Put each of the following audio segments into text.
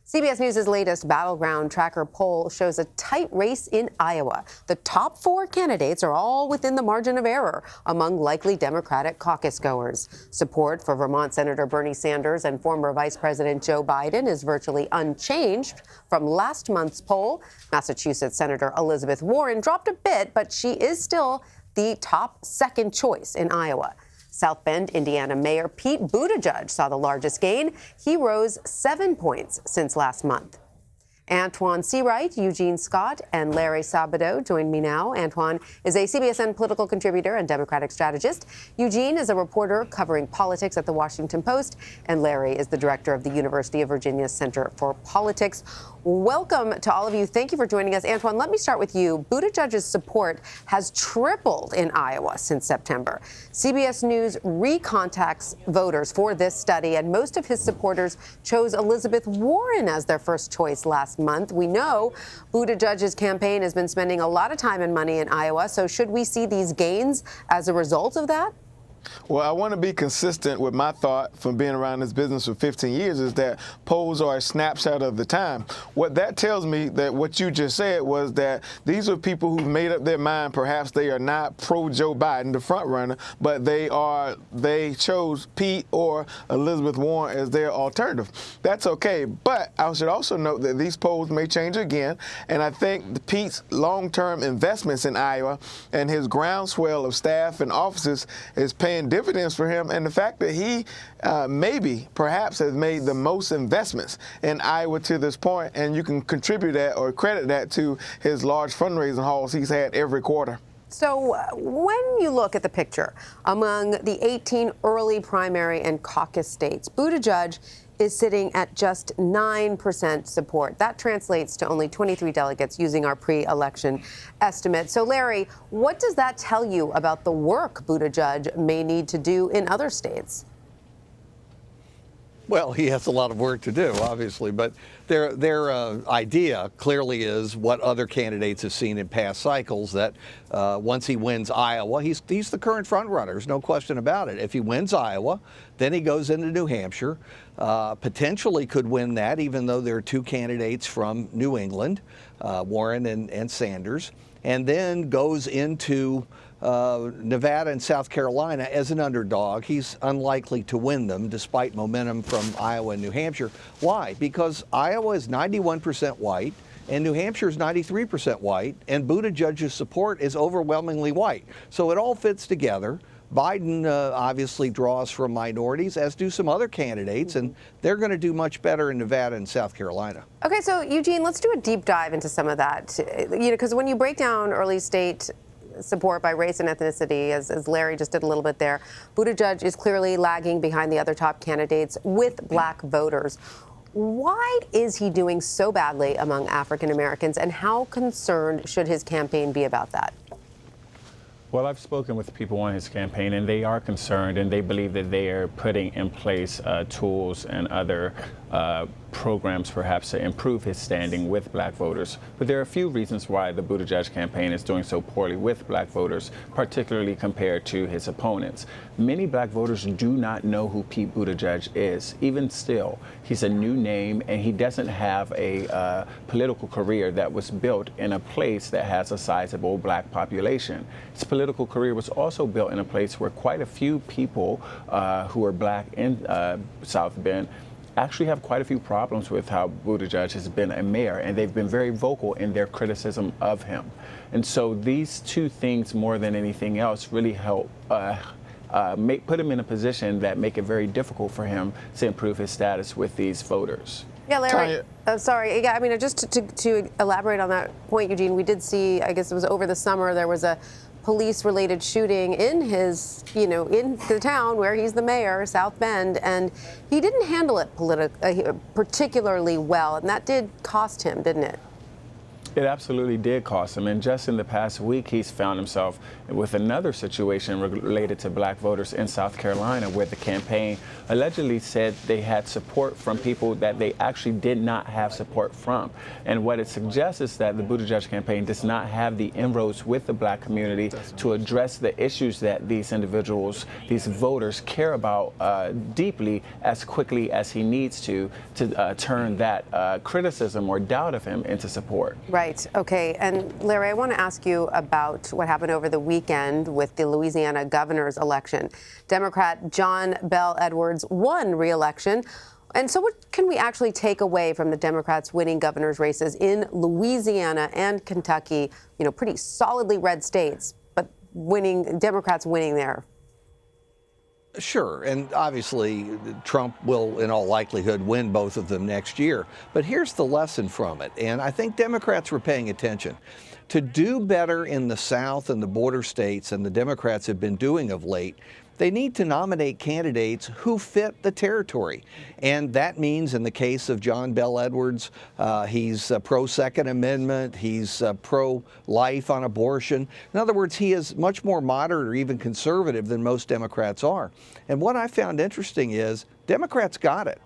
CBS News' latest Battleground Tracker poll shows a tight race in Iowa. The top 4 candidates are all within the margin of error among likely Democratic caucus goers. Support for Vermont Senator Bernie Sanders and former Vice President Joe Biden is virtually unchanged from last month's poll. Massachusetts Senator Elizabeth Warren dropped a bit, but she is still the top second choice in Iowa. South Bend, Indiana Mayor Pete Buttigieg saw the largest gain. He rose 7 points since last month. Antjuan Seawright, Eugene Scott, and Larry Sabato join me now. Antjuan is a CBSN political contributor and Democratic strategist. Eugene is a reporter covering politics at the Washington Post, and Larry is the director of the University of Virginia Center for Politics. Welcome to all of you. Thank you for joining us. Antjuan, let me start with you. Buttigieg's support has tripled in Iowa since September. CBS News recontacts voters for this study, and most of his supporters chose Elizabeth Warren as their first choice last month. We know Buttigieg's campaign has been spending a lot of time and money in Iowa, so should we see these gains as a result of that? Well, I want to be consistent with my thought from being around this business for 15 years is that polls are a snapshot of the time. What that tells me that what you just said was that these are people who made up their mind. Perhaps they are not pro-Joe Biden, the front runner, but they chose Pete or Elizabeth Warren as their alternative. That's okay. But I should also note that these polls may change again. And I think Pete's long-term investments in Iowa and his groundswell of staff and offices is paying dividends for him, and the fact that he perhaps has made the most investments in Iowa to this point, and you can contribute that or credit that to his large fundraising hauls he's had every quarter. So when you look at the picture among the 18 early primary and caucus states, Buttigieg is sitting at just 9% support. That translates to only 23 delegates using our pre-election estimate. So, Larry, what does that tell you about the work Buttigieg may need to do in other states? Well, he has a lot of work to do, obviously, but their idea clearly is what other candidates have seen in past cycles, that once he wins Iowa, he's the current front runner. There's no question about it. If he wins Iowa, then he goes into New Hampshire, potentially could win that, even though there are 2 candidates from New England, Warren and Sanders, and then goes into Nevada and South Carolina as an underdog. He's unlikely to win them despite momentum from Iowa and New Hampshire. Why? Because Iowa is 91% white and New Hampshire is 93% white, and Buttigieg's support is overwhelmingly white. So it all fits together. Biden obviously draws from minorities, as do some other candidates, and they're going to do much better in Nevada and South Carolina. Okay, so Eugene, let's do a deep dive into some of that. Because when you break down early state support by race and ethnicity, as Larry just did a little bit there, Buttigieg is clearly lagging behind the other top candidates with black voters. Why is he doing so badly among African Americans, and how concerned should his campaign be about that? Well, I've spoken with people on his campaign, and they are concerned, and they believe that they are putting in place tools and other programs perhaps to improve his standing with black voters. But there are a few reasons why the Buttigieg campaign is doing so poorly with black voters, particularly compared to his opponents. Many black voters do not know who Pete Buttigieg is. Even still, he's a new name, and he doesn't have a political career that was built in a place that has a sizable black population. His political career was also built in a place where quite a few people who are black in South Bend actually have quite a few problems with how Buttigieg has been a mayor, and they've been very vocal in their criticism of him. And so these 2 things, more than anything else, really help put him in a position that make it very difficult for him to improve his status with these voters. Yeah, Larry, sorry. Yeah, I mean, just to elaborate on that point, Eugene, we did see, I guess it was over the summer, there was a police-related shooting in his, in the town where he's the mayor, South Bend, and he didn't handle it particularly well, and that did cost him, didn't it? It absolutely did cost him. And just in the past week, he's found himself with another situation related to black voters in South Carolina, where the campaign allegedly said they had support from people that they actually did not have support from. And what it suggests is that the Buttigieg campaign does not have the inroads with the black community to address the issues that these individuals, these voters care about deeply as quickly as he needs to turn that criticism or doubt of him into support. Right. Okay. And Larry, I want to ask you about what happened over the weekend with the Louisiana governor's election. Democrat John Bel Edwards won re-election. And so what can we actually take away from the Democrats winning governor's races in Louisiana and Kentucky, pretty solidly red states, but Democrats winning there? Sure, and obviously Trump will in all likelihood win both of them next year. But here's the lesson from it, and I think Democrats were paying attention. To do better in the South and the border states, and the Democrats have been doing of late, they need to nominate candidates who fit the territory. And that means in the case of John Bel Edwards, he's pro-Second Amendment, he's pro-life on abortion. In other words, he is much more moderate or even conservative than most Democrats are. And what I found interesting is Democrats got it.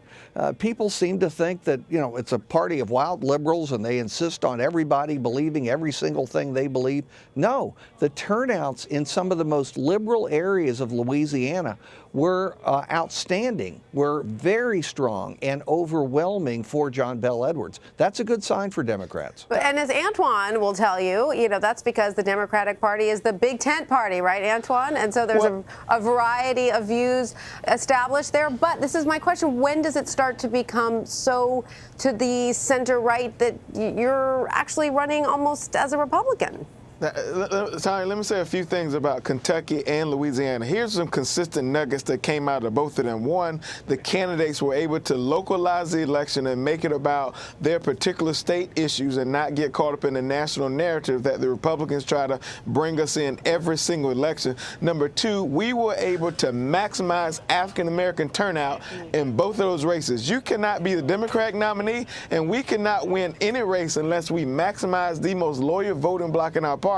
People seem to think that, it's a party of wild liberals and they insist on everybody believing every single thing they believe. No, the turnouts in some of the most liberal areas of Louisiana were outstanding, were very strong and overwhelming for John Bel Edwards. That's a good sign for Democrats. And as Antjuan will tell you, that's because the Democratic Party is the big tent party, right, Antjuan? And so there's a variety of views established there. But this is my question. When does it start to become so to the center right that you're actually running almost as a Republican? Tanya, let me say a few things about Kentucky and Louisiana. Here's some consistent nuggets that came out of both of them. One, the candidates were able to localize the election and make it about their particular state issues and not get caught up in the national narrative that the Republicans try to bring us in every single election. Number two, we were able to maximize African-American turnout in both of those races. You cannot be the Democratic nominee, and we cannot win any race unless we maximize the most loyal voting bloc in our party,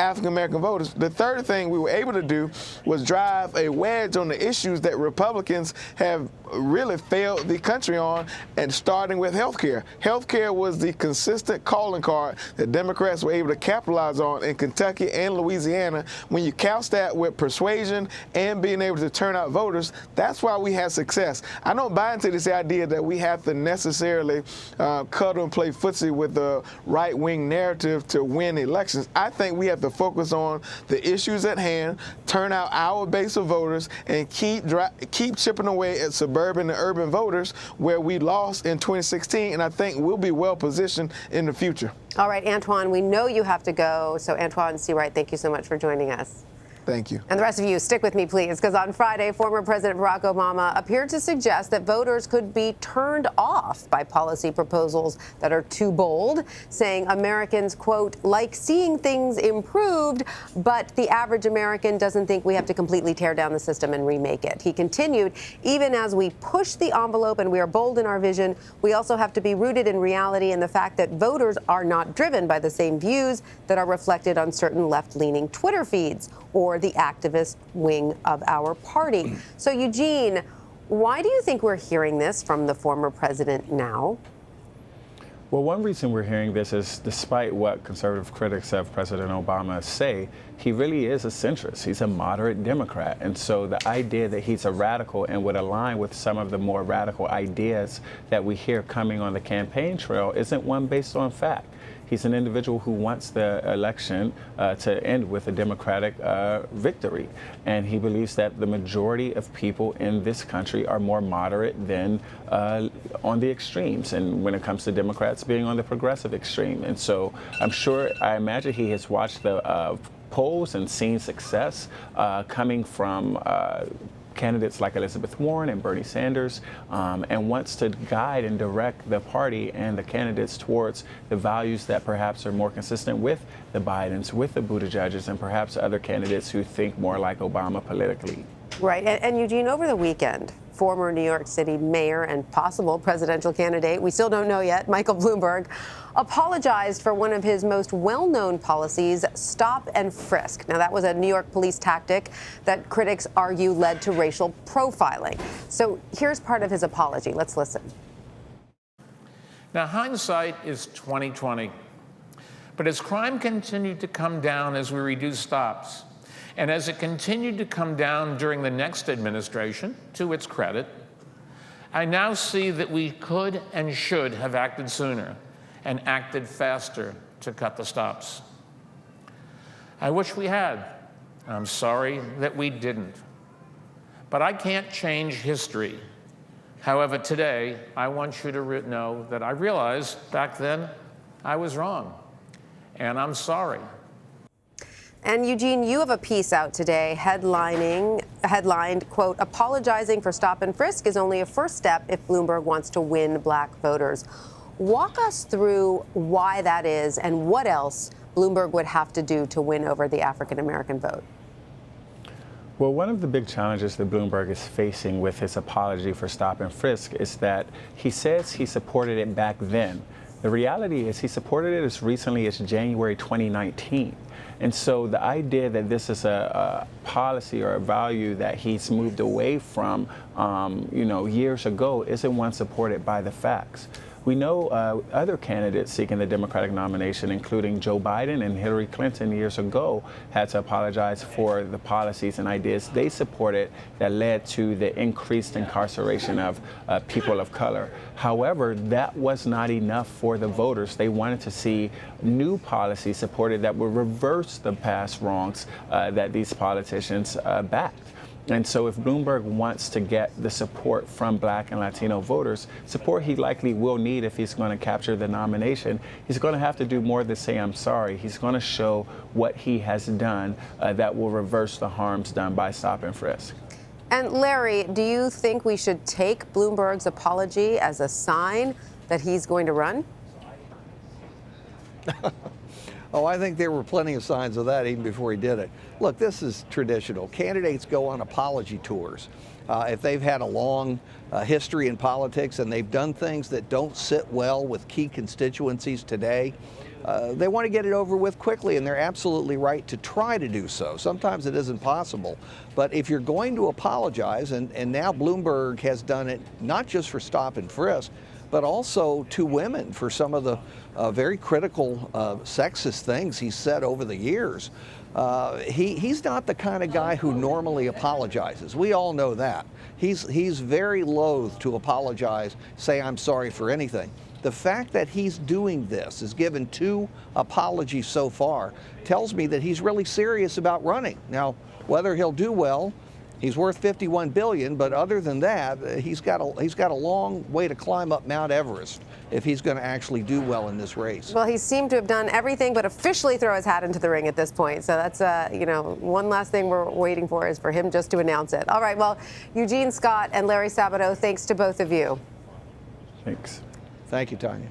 African-American voters. The third thing we were able to do was drive a wedge on the issues that Republicans have really failed the country on, and starting with health care. Health care was the consistent calling card that Democrats were able to capitalize on in Kentucky and Louisiana. When you couch that with persuasion and being able to turn out voters, that's why we had success. I don't buy into this idea that we have to necessarily cuddle and play footsie with the right-wing narrative to win elections. I think we have to focus on the issues at hand, turn out our base of voters, and keep chipping away at suburban and urban voters where we lost in 2016, and I think we'll be well positioned in the future. All right, Antjuan, we know you have to go, so Antjuan Seawright, thank you so much for joining us. Thank you. And the rest of you, stick with me, please, because on Friday, former President Barack Obama appeared to suggest that voters could be turned off by policy proposals that are too bold, saying Americans, quote, like seeing things improved, but the average American doesn't think we have to completely tear down the system and remake it. He continued, even as we push the envelope and we are bold in our vision, we also have to be rooted in reality and the fact that voters are not driven by the same views that are reflected on certain left-leaning Twitter feeds or the activist wing of our party. So, Eugene, why do you think we're hearing this from the former president now? Well, one reason we're hearing this is, despite what conservative critics of President Obama say, he really is a centrist. He's a moderate Democrat. And so the idea that he's a radical and would align with some of the more radical ideas that we hear coming on the campaign trail isn't one based on fact. He's an individual who wants the election to end with a Democratic victory. And he believes that the majority of people in this country are more moderate than on the extremes. And when it comes to Democrats being on the progressive extreme. And so I imagine he has watched the polls and seen success coming from candidates like Elizabeth Warren and Bernie Sanders, and wants to guide and direct the party and the candidates towards the values that perhaps are more consistent with the Bidens, with the Buttigiegs, and perhaps other candidates who think more like Obama politically. Right. And Eugene, over the weekend, former New York City mayor and possible presidential candidate, we still don't know yet, Michael Bloomberg, apologized for one of his most well-known policies, stop and frisk. Now, that was a New York police tactic that critics argue led to racial profiling. So here's part of his apology. Let's listen. Now, hindsight is 20/20. But as crime continued to come down as we reduced stops, and as it continued to come down during the next administration, to its credit, I now see that we could and should have acted sooner and acted faster to cut the stops. I wish we had. I'm sorry that we didn't. But I can't change history. However, today, I want you to know that I realized back then I was wrong. And I'm sorry. And Eugene, you have a piece out today headlined, quote, apologizing for stop and frisk is only a first step if Bloomberg wants to win black voters. Walk us through why that is and what else Bloomberg would have to do to win over the African-American vote. Well, one of the big challenges that Bloomberg is facing with his apology for stop and frisk is that he says he supported it back then. The reality is he supported it as recently as January 2019. And so the idea that this is a policy or a value that he's moved away from, years ago isn't one supported by the facts. We know other candidates seeking the Democratic nomination, including Joe Biden and Hillary Clinton years ago, had to apologize for the policies and ideas they supported that led to the increased incarceration of people of color. However, that was not enough for the voters. They wanted to see new policies supported that would reverse the past wrongs that these politicians backed. And so if Bloomberg wants to get the support from black and Latino voters, support he likely will need if he's going to capture the nomination, he's going to have to do more than say, I'm sorry. He's going to show what he has done that will reverse the harms done by stop and frisk. And Larry, do you think we should take Bloomberg's apology as a sign that he's going to run? Oh, I think there were plenty of signs of that even before he did it. Look, this is traditional. Candidates go on apology tours. If they've had a long history in politics and they've done things that don't sit well with key constituencies today, they want to get it over with quickly, and they're absolutely right to try to do so. Sometimes it isn't possible. But if you're going to apologize, and now Bloomberg has done it not just for stop and frisk, but also to women for some of the very critical sexist things he's said over the years. He's not the kind of guy who normally apologizes. We all know that. He's very loath to apologize, say I'm sorry for anything. The fact that he's doing this, has given 2 apologies so far, tells me that he's really serious about running. Now, whether he'll do well, he's worth $51 billion, but other than that, he's got a long way to climb up Mount Everest if he's going to actually do well in this race. Well, he seemed to have done everything but officially throw his hat into the ring at this point. So that's, one last thing we're waiting for is for him just to announce it. All right, well, Eugene Scott and Larry Sabato, thanks to both of you. Thanks. Thank you, Tanya.